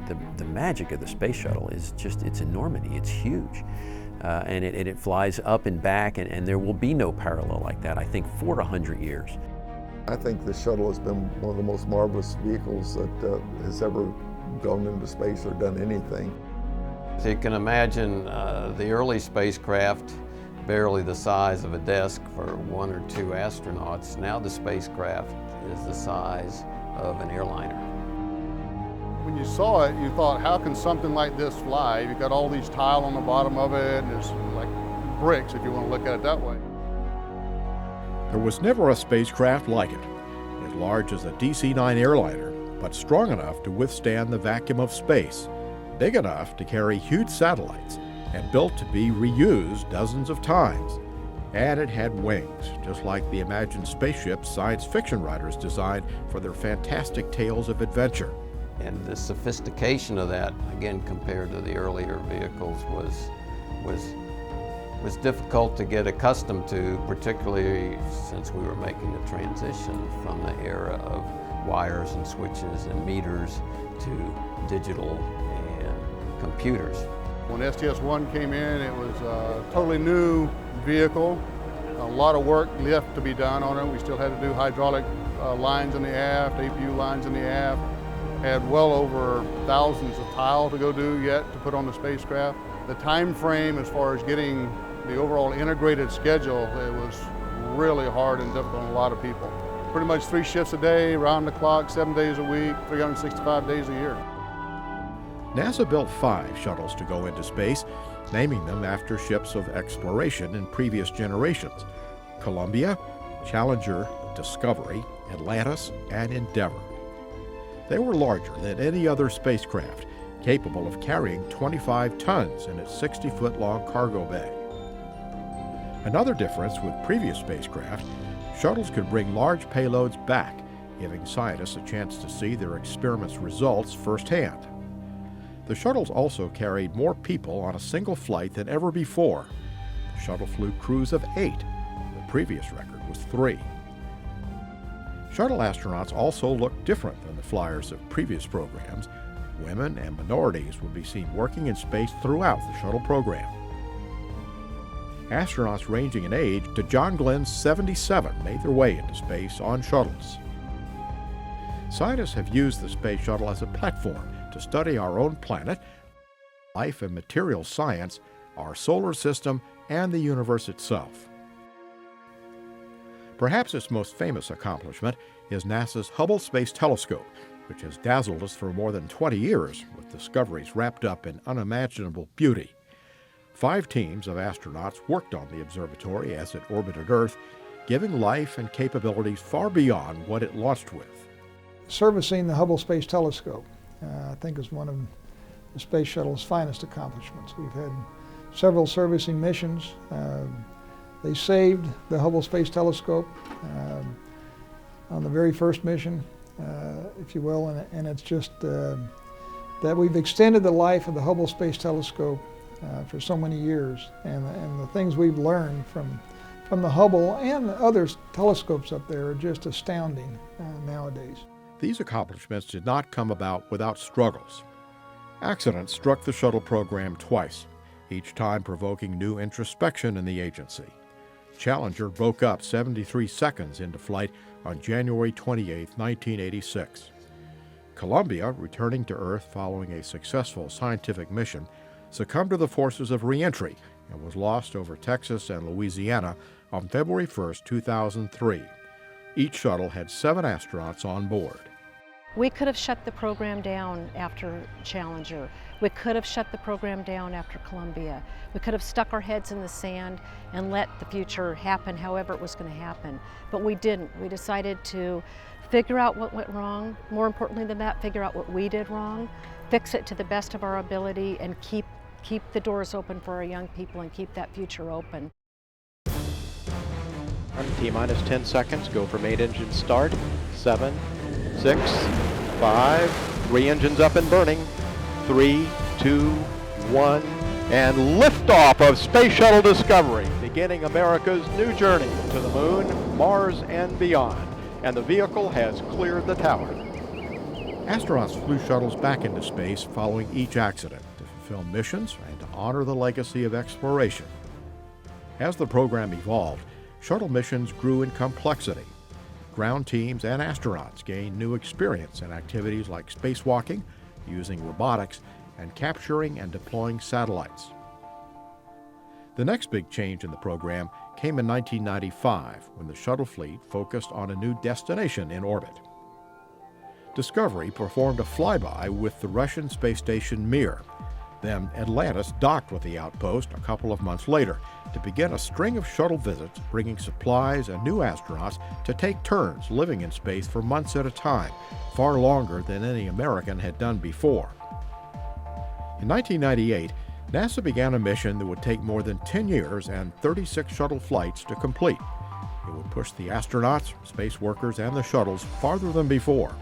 the magic of the space shuttle is just its enormity. It's huge. And it flies up and back, and there will be no parallel like that, I think, for 100 years. I think the shuttle has been one of the most marvelous vehicles that has ever gone into space or done anything. So you can imagine the early spacecraft barely the size of a desk for 1 or 2 astronauts. Now the spacecraft is the size of an airliner. When you saw it, you thought, how can something like this fly? You've got all these tile on the bottom of it, and it's like bricks if you want to look at it that way. There was never a spacecraft like it, as large as a DC-9 airliner, but strong enough to withstand the vacuum of space, big enough to carry huge satellites, and built to be reused dozens of times. And it had wings, just like the imagined spaceships science fiction writers designed for their fantastic tales of adventure. And the sophistication of that, again, compared to the earlier vehicles, was difficult to get accustomed to, particularly since we were making the transition from the era of wires and switches and meters to digital and computers. When STS-1 came in, it was a totally new vehicle. A lot of work left to be done on it. We still had to do hydraulic lines in the aft, APU lines in the aft. Had well over thousands of tile to go do yet to put on the spacecraft. The time frame as far as getting the overall integrated schedule, it was really hard and difficult on a lot of people. Pretty much 3 shifts a day, round the clock, 7 days a week, 365 days a year. NASA built 5 shuttles to go into space, naming them after ships of exploration in previous generations: Columbia, Challenger, Discovery, Atlantis, and Endeavour. They were larger than any other spacecraft, capable of carrying 25 tons in its 60-foot-long cargo bay. Another difference with previous spacecraft, shuttles could bring large payloads back, giving scientists a chance to see their experiments' results firsthand. The shuttles also carried more people on a single flight than ever before. The shuttle flew crews of 8. The previous record was 3. Shuttle astronauts also looked different than the flyers of previous programs. Women and minorities would be seen working in space throughout the shuttle program. Astronauts ranging in age to John Glenn's 77 made their way into space on shuttles. Scientists have used the space shuttle as a platform to study our own planet, life and material science, our solar system, and the universe itself. Perhaps its most famous accomplishment is NASA's Hubble Space Telescope, which has dazzled us for more than 20 years with discoveries wrapped up in unimaginable beauty. 5 teams of astronauts worked on the observatory as it orbited Earth, giving life and capabilities far beyond what it launched with. Servicing the Hubble Space Telescope, I think, is one of the Space Shuttle's finest accomplishments. We've had several servicing missions. They saved the Hubble Space Telescope on the very first mission, if you will, and it's just that we've extended the life of the Hubble Space Telescope for so many years, and the things we've learned from the Hubble and the other telescopes up there are just astounding nowadays. These accomplishments did not come about without struggles. Accidents struck the shuttle program twice, each time provoking new introspection in the agency. Challenger broke up 73 seconds into flight on January 28, 1986. Columbia, returning to Earth following a successful scientific mission, succumbed to the forces of reentry and was lost over Texas and Louisiana on February 1, 2003. Each shuttle had 7 astronauts on board. We could have shut the program down after Challenger. We could have shut the program down after Columbia. We could have stuck our heads in the sand and let the future happen however it was going to happen. But we didn't. We decided to figure out what went wrong. More importantly than that, figure out what we did wrong, fix it to the best of our ability, and keep the doors open for our young people and keep that future open. T-minus 10 seconds, go for main engine start. 7, 6, 5, 3 engines up and burning. 3, 2, 1, and liftoff of Space Shuttle Discovery, beginning America's new journey to the moon, Mars, and beyond. And the vehicle has cleared the tower. Astronauts flew shuttles back into space following each accident to fulfill missions and to honor the legacy of exploration. As the program evolved, shuttle missions grew in complexity. Ground teams and astronauts gained new experience in activities like spacewalking, using robotics, and capturing and deploying satellites. The next big change in the program came in 1995 when the shuttle fleet focused on a new destination in orbit. Discovery performed a flyby with the Russian space station Mir. Then Atlantis docked with the outpost a couple of months later to begin a string of shuttle visits bringing supplies and new astronauts to take turns living in space for months at a time, far longer than any American had done before. In 1998, NASA began a mission that would take more than 10 years and 36 shuttle flights to complete. It would push the astronauts, space workers, and the shuttles farther than before.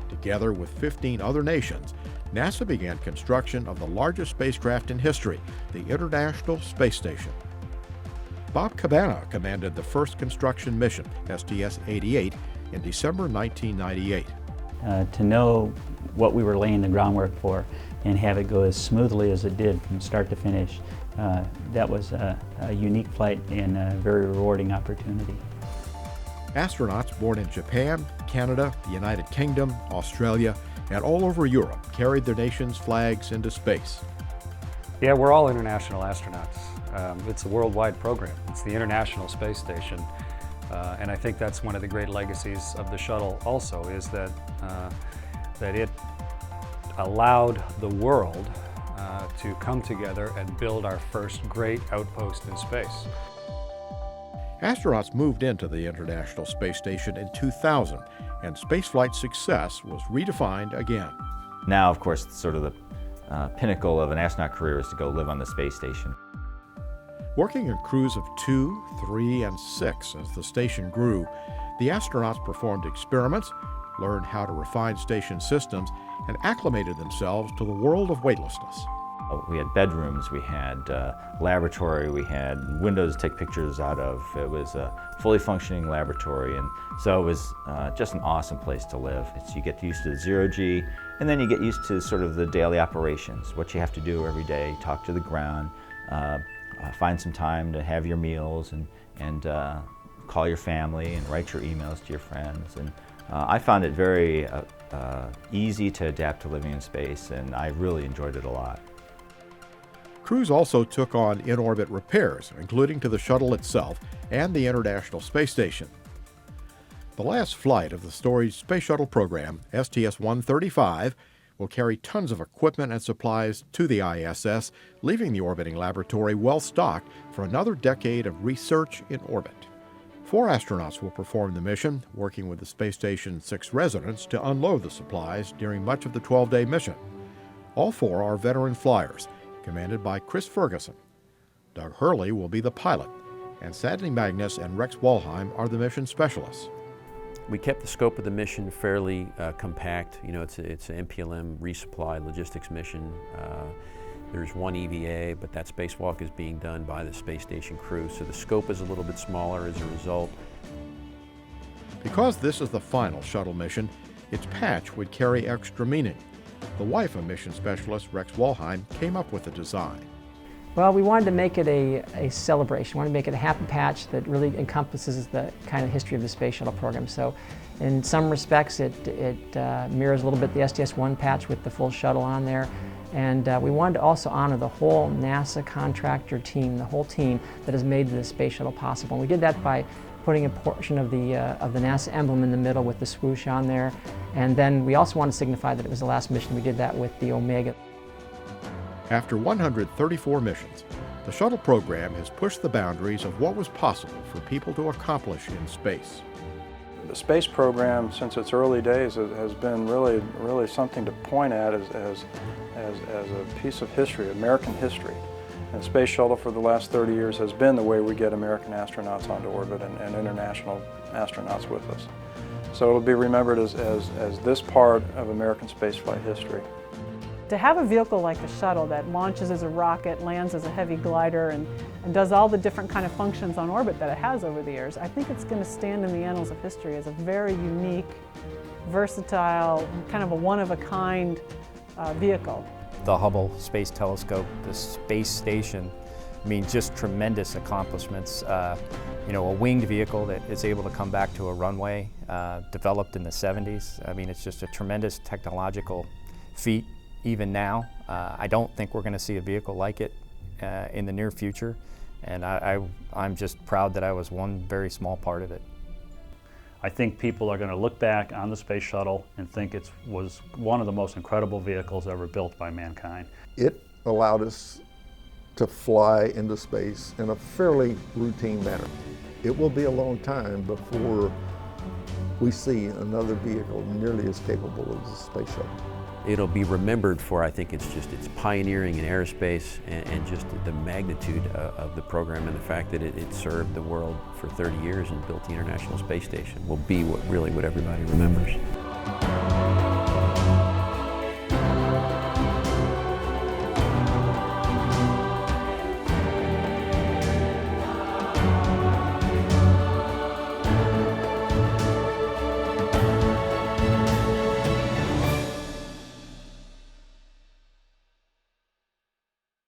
Together with 15 other nations, NASA began construction of the largest spacecraft in history, the International Space Station. Bob Cabana commanded the first construction mission, STS-88, in December 1998. To know what we were laying the groundwork for and have it go as smoothly as it did from start to finish, that was a unique flight and a very rewarding opportunity. Astronauts born in Japan, Canada, the United Kingdom, Australia, and all over Europe carried their nation's flags into space. Yeah, we're all international astronauts. It's a worldwide program. It's the International Space Station. And I think that's one of the great legacies of the shuttle also, is that it allowed the world to come together and build our first great outpost in space. Astronauts moved into the International Space Station in 2000, and spaceflight success was redefined again. Now, of course, sort of the pinnacle of an astronaut career is to go live on the space station. Working in crews of 2, 3, and 6 as the station grew, the astronauts performed experiments, learned how to refine station systems, and acclimated themselves to the world of weightlessness. We had bedrooms, we had laboratory, we had windows to take pictures out of. It was a fully functioning laboratory, and so it was just an awesome place to live. You get used to the zero-G, and then you get used to sort of the daily operations, what you have to do every day, talk to the ground, find some time to have your meals, and call your family and write your emails to your friends. And I found it very easy to adapt to living in space, and I really enjoyed it a lot. Crews also took on in-orbit repairs, including to the shuttle itself and the International Space Station. The last flight of the storied Space Shuttle Program, STS-135, will carry tons of equipment and supplies to the ISS, leaving the orbiting laboratory well-stocked for another decade of research in orbit. 4 astronauts will perform the mission, working with the space station's 6 residents to unload the supplies during much of the 12-day mission. All 4 are veteran flyers, commanded by Chris Ferguson. Doug Hurley will be the pilot, and Sadney Magnus and Rex Walheim are the mission specialists. We kept the scope of the mission fairly compact. You know, it's an MPLM resupply logistics mission. There's 1 EVA, but that spacewalk is being done by the space station crew, so the scope is a little bit smaller as a result. Because this is the final shuttle mission, its patch would carry extra meaning. The wife of mission specialist Rex Walheim came up with the design. Well, we wanted to make it a celebration. We wanted to make it a happy patch that really encompasses the kind of history of the Space Shuttle Program. So in some respects it mirrors a little bit the STS-1 patch with the full shuttle on there. And we wanted to also honor the whole NASA contractor team, the whole team that has made the Space Shuttle possible. And we did that by putting a portion of the NASA emblem in the middle with the swoosh on there. And then we also want to signify that it was the last mission. We did that with the Omega. After 134 missions, the shuttle program has pushed the boundaries of what was possible for people to accomplish in space. The space program, since its early days, has been really something to point at as a piece of history, American history. And the Space Shuttle for the last 30 years has been the way we get American astronauts onto orbit and international astronauts with us. So it'll be remembered as this part of American spaceflight history. To have a vehicle like the shuttle that launches as a rocket, lands as a heavy glider, and does all the different kind of functions on orbit that it has over the years, I think it's going to stand in the annals of history as a very unique versatile, kind of a one-of-a-kind vehicle. The Hubble Space Telescope, the space station, means just tremendous accomplishments. You know, a winged vehicle that is able to come back to a runway, developed in the 70s. I mean, it's just a tremendous technological feat even now. I don't think we're going to see a vehicle like it in the near future, and I'm just proud that I was one very small part of it. I think people are going to look back on the Space Shuttle and think it was one of the most incredible vehicles ever built by mankind. It allowed us to fly into space in a fairly routine manner. It will be a long time before we see another vehicle nearly as capable as the Space Shuttle. It'll be remembered for, I think, its pioneering in aerospace and just the magnitude of the program, and the fact that it served the world for 30 years and built the International Space Station will be what everybody remembers.